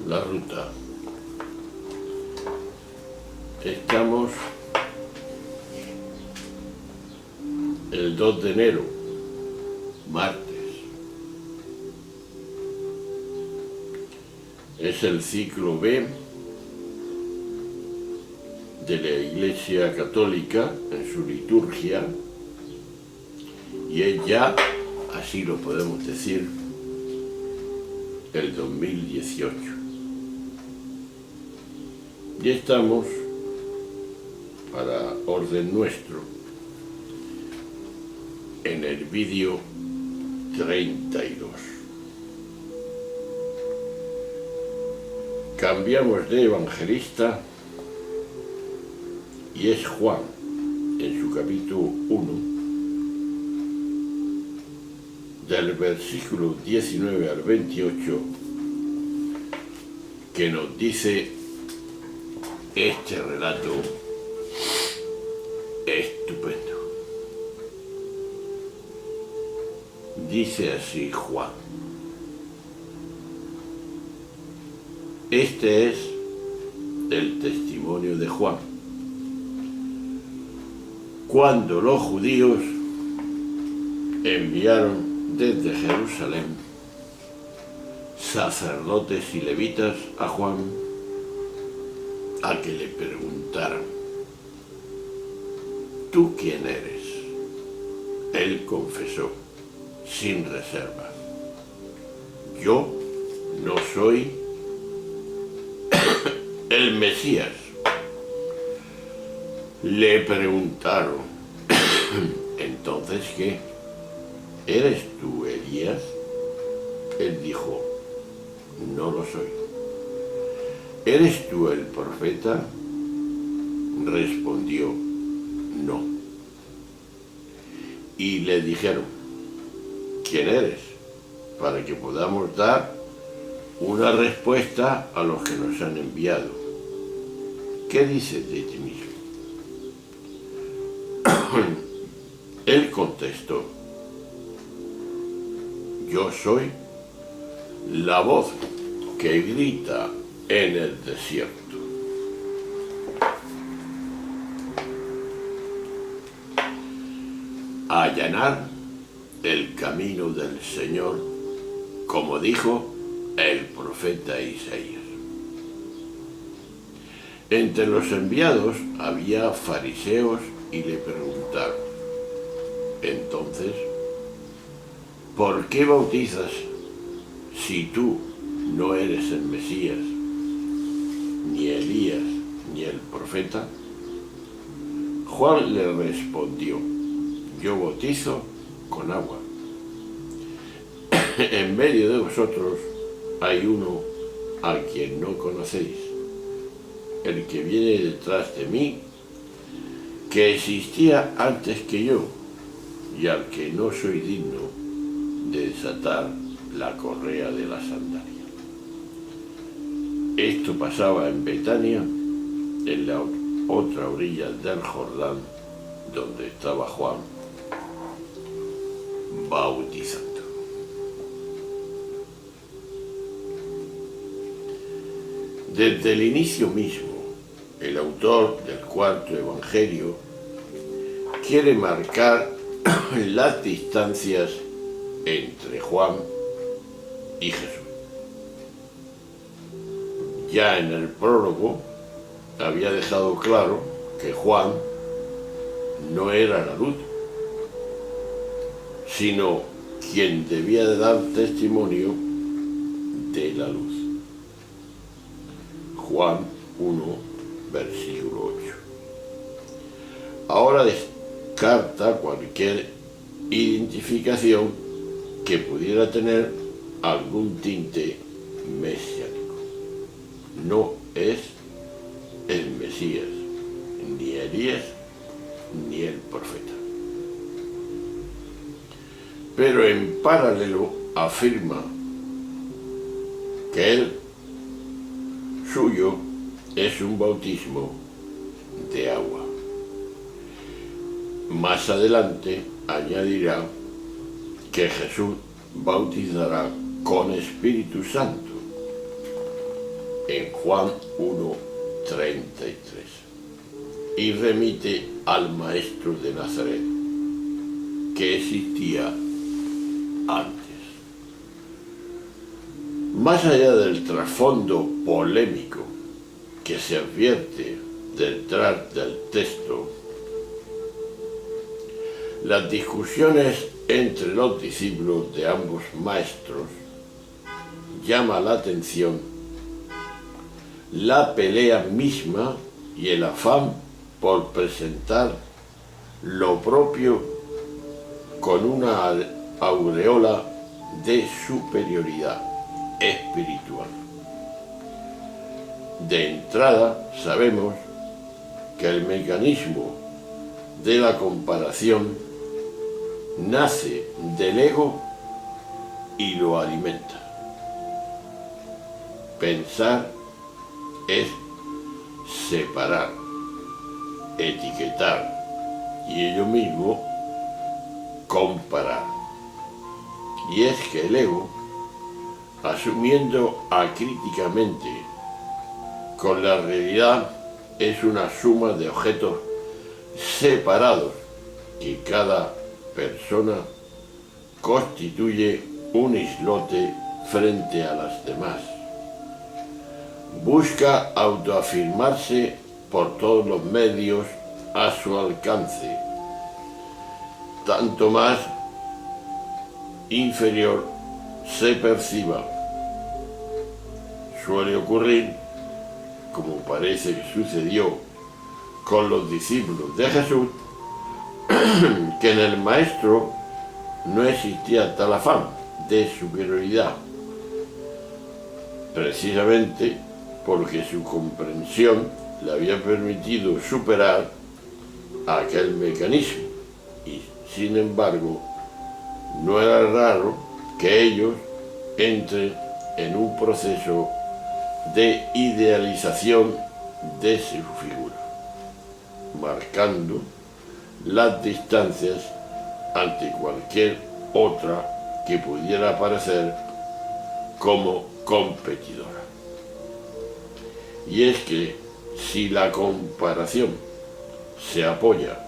la ruta. Estamos el 2 de enero, martes. Es el ciclo B de la Iglesia Católica en su liturgia y es ya, así lo podemos decir, el 2018. Y estamos, para orden nuestro, en el vídeo 32. Cambiamos de evangelista y es Juan, en su capítulo 1, del versículo 19 al 28, que nos dice este relato estupendo. Dice así Juan: este es el testimonio de Juan, cuando los judíos enviaron desde Jerusalén sacerdotes y levitas a Juan a que le preguntaran: ¿tú quién eres? Él confesó sin reservas: yo no soy el Mesías. Le preguntaron: ¿entonces qué? ¿Eres tú Elías? Él dijo: no lo soy. ¿Eres tú el profeta? Respondió: no. Y le dijeron: ¿quién eres? Para que podamos dar una respuesta a los que nos han enviado. ¿Qué dices de ti mismo? Él contestó: yo soy la voz que grita en el desierto. Allanar el camino del Señor, como dijo el profeta Isaías. Entre los enviados había fariseos y le preguntaron: entonces, ¿por qué bautizas si tú no eres el Mesías, ni Elías, ni el profeta? Juan le respondió: yo bautizo con agua. En medio de vosotros hay uno a quien no conocéis, el que viene detrás de mí, que existía antes que yo, y al que no soy digno de desatar la correa de la sandalia. Esto pasaba en Betania, en la otra orilla del Jordán, donde estaba Juan bautizando. Desde el inicio mismo, el autor del cuarto evangelio quiere marcar las distancias entre Juan y Jesús. Ya en el prólogo había dejado claro que Juan no era la luz, sino quien debía de dar testimonio de la luz. Juan 1, versículo 8. Ahora descarta cualquier identificación que pudiera tener algún tinte mesiánico. No es el Mesías, ni Elías, ni el profeta. Pero en paralelo afirma que él, suyo, es un bautismo de agua. Más adelante añadirá que Jesús bautizará con Espíritu Santo, en Juan 1:33 y remite al Maestro de Nazaret, que existía antes. Más allá del trasfondo polémico que se advierte detrás del texto, las discusiones entre los discípulos de ambos maestros llama la atención la pelea misma y el afán por presentar lo propio con una aureola de superioridad espiritual. De entrada sabemos que el mecanismo de la comparación nace del ego y lo alimenta. Pensar es separar, etiquetar y ello mismo comparar. Y es que el ego, asumiendo acríticamente con la realidad, es una suma de objetos separados que cada persona constituye un islote frente a las demás. Busca autoafirmarse por todos los medios a su alcance, tanto más inferior se perciba. Suele ocurrir, como parece que sucedió con los discípulos de Jesús, que en el Maestro no existía tal afán de superioridad, precisamente porque su comprensión le había permitido superar aquel mecanismo, y sin embargo no era raro que ellos entren en un proceso de idealización de su figura, marcando las distancias ante cualquier otra que pudiera aparecer como competidora. Y es que si la comparación se apoya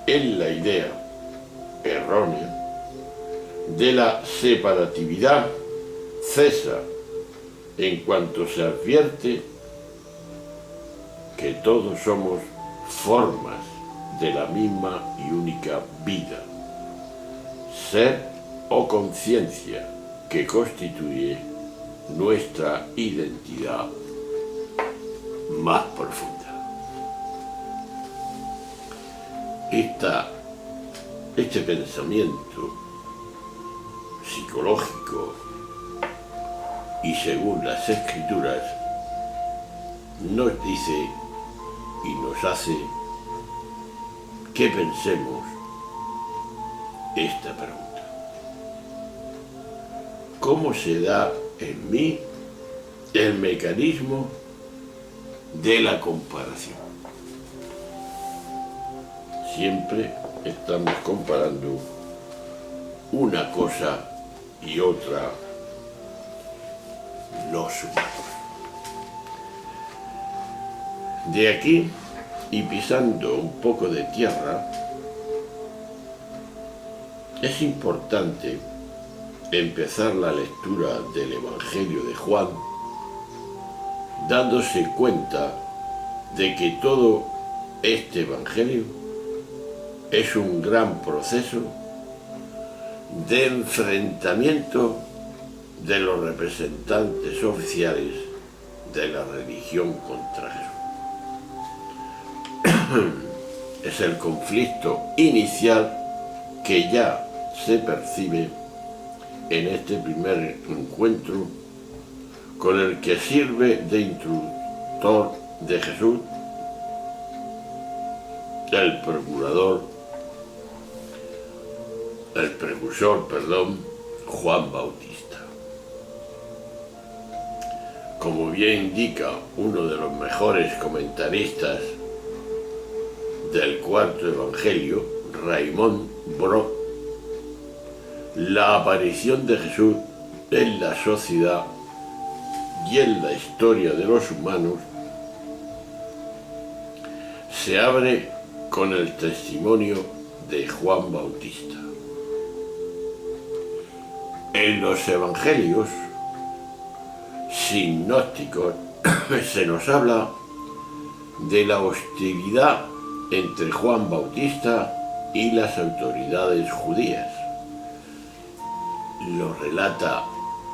en la idea errónea de la separatividad, cesa en cuanto se advierte que todos somos formas de la misma y única vida, ser o conciencia que constituye nuestra identidad más profunda. Este pensamiento psicológico y según las escrituras nos dice y nos hace que pensemos esta pregunta: ¿cómo se da en mí el mecanismo de la comparación? Siempre estamos comparando una cosa y otra los humanos. De aquí, y pisando un poco de tierra, es importante empezar la lectura del Evangelio de Juan dándose cuenta de que todo este Evangelio es un gran proceso de enfrentamiento de los representantes oficiales de la religión contra Jesús. Es el conflicto inicial que ya se percibe en este primer encuentro, con el que sirve de introductor de Jesús el precursor, Juan Bautista. Como bien indica uno de los mejores comentaristas del cuarto Evangelio, Raymond Brock, la aparición de Jesús en la sociedad y en la historia de los humanos, se abre con el testimonio de Juan Bautista. En los evangelios sinópticos se nos habla de la hostilidad entre Juan Bautista y las autoridades judías. Lo relata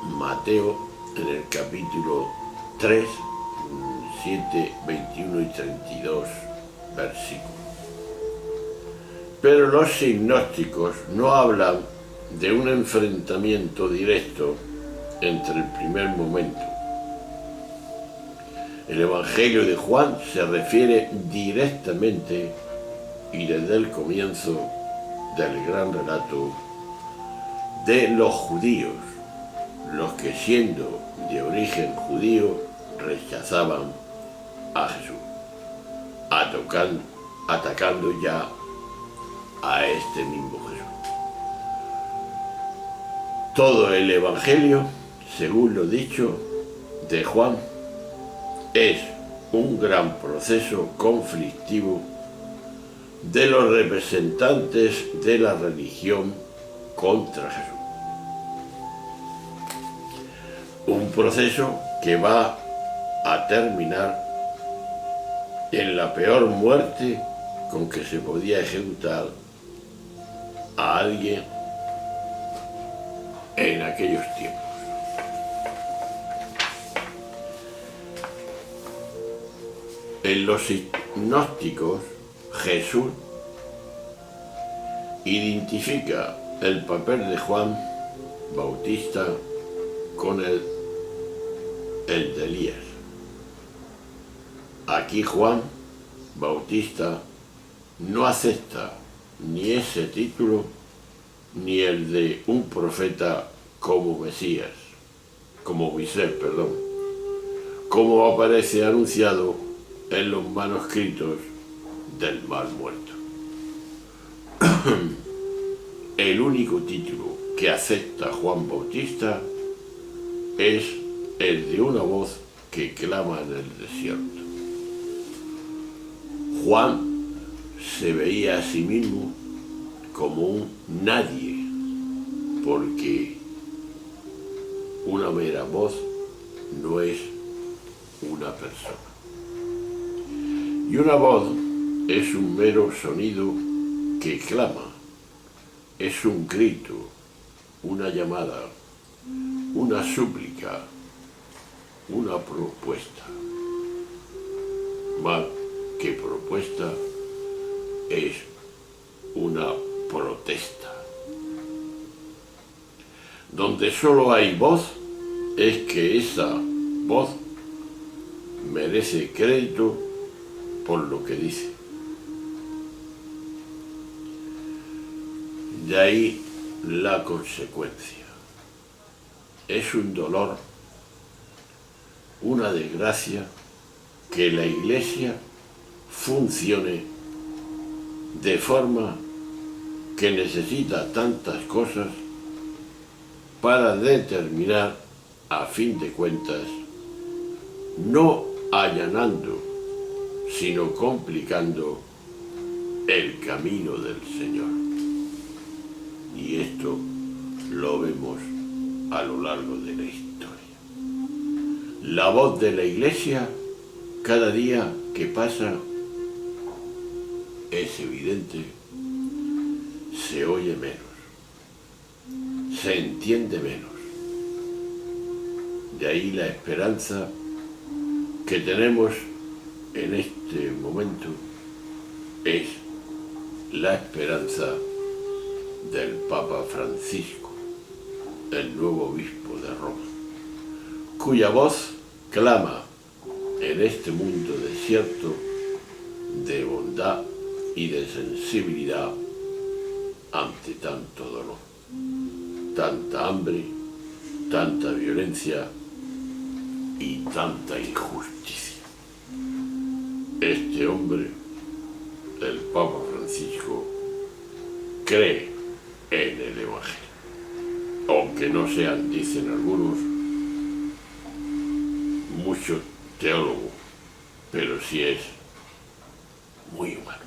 Mateo en el capítulo 3, 7, 21 y 32 versículos. Pero los sinópticos no hablan de un enfrentamiento directo entre el primer momento. El Evangelio de Juan se refiere directamente y desde el comienzo del gran relato de los judíos, los que siendo de origen judío rechazaban a Jesús, atacando ya a este mismo Jesús. Todo el Evangelio, según lo dicho de Juan, es un gran proceso conflictivo de los representantes de la religión contra Jesús. Un proceso que va a terminar en la peor muerte con que se podía ejecutar a alguien en aquellos tiempos. En los sinópticos, Jesús identifica el papel de Juan Bautista con el de Elías. Aquí Juan Bautista no acepta ni ese título ni el de un profeta como Mesías, como Moisés, como aparece anunciado en los manuscritos del Mar Muerto. El único título que acepta Juan Bautista es el de una voz que clama en el desierto. Juan se veía a sí mismo como un nadie, porque una mera voz no es una persona. Y una voz es un mero sonido que clama, es un grito, una llamada, una súplica, una propuesta. Más que propuesta, es una protesta. Donde solo hay voz, es que esa voz merece crédito por lo que dice. De ahí la consecuencia. Es un dolor, una desgracia, que la Iglesia funcione de forma que necesita tantas cosas para determinar, a fin de cuentas, no allanando, sino complicando el camino del Señor. Y esto lo vemos a lo largo de la historia. La voz de la Iglesia, cada día que pasa, es evidente, se oye menos, se entiende menos. De ahí la esperanza que tenemos en este momento es la esperanza del Papa Francisco, el nuevo obispo de Roma, cuya voz clama en este mundo desierto de bondad y de sensibilidad ante tanto dolor, tanta hambre, tanta violencia y tanta injusticia. Este hombre, el Papa Francisco, cree en el Evangelio, aunque no sean, dicen algunos, mucho teólogo, pero sí es muy humano.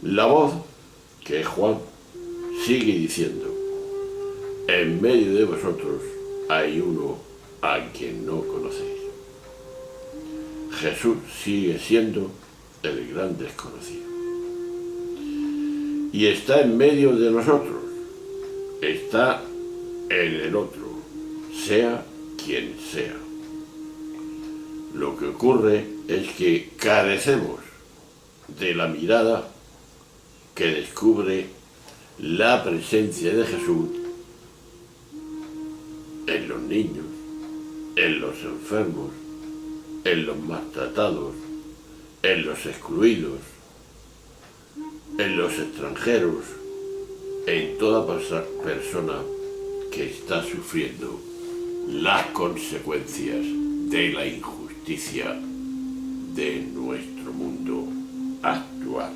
La voz, que es Juan, sigue diciendo: en medio de vosotros hay uno a quien no conocéis. Jesús sigue siendo el gran desconocido. Y está en medio de nosotros, está en el otro, sea quien sea. Lo que ocurre es que carecemos de la mirada que descubre la presencia de Jesús en los niños, en los enfermos, en los maltratados, en los excluidos, en los extranjeros, en toda persona que está sufriendo las consecuencias de la injusticia de nuestro mundo actual.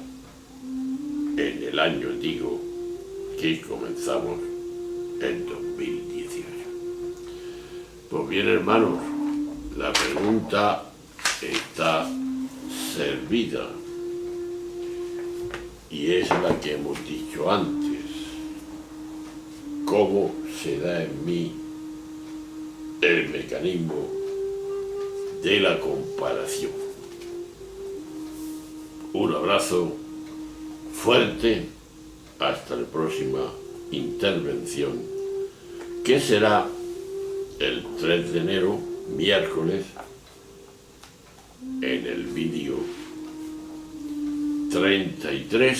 En el año, digo, que comenzamos en 2018. Pues bien, hermanos, la pregunta está servida y es la que hemos dicho antes. ¿Cómo se da en mí el mecanismo de la comparación? Un abrazo fuerte, hasta la próxima intervención, que será el 3 de enero, miércoles, en el vídeo 33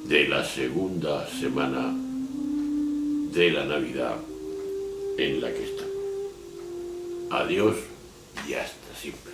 de la segunda semana de la Navidad en la que estamos. Adiós y hasta siempre.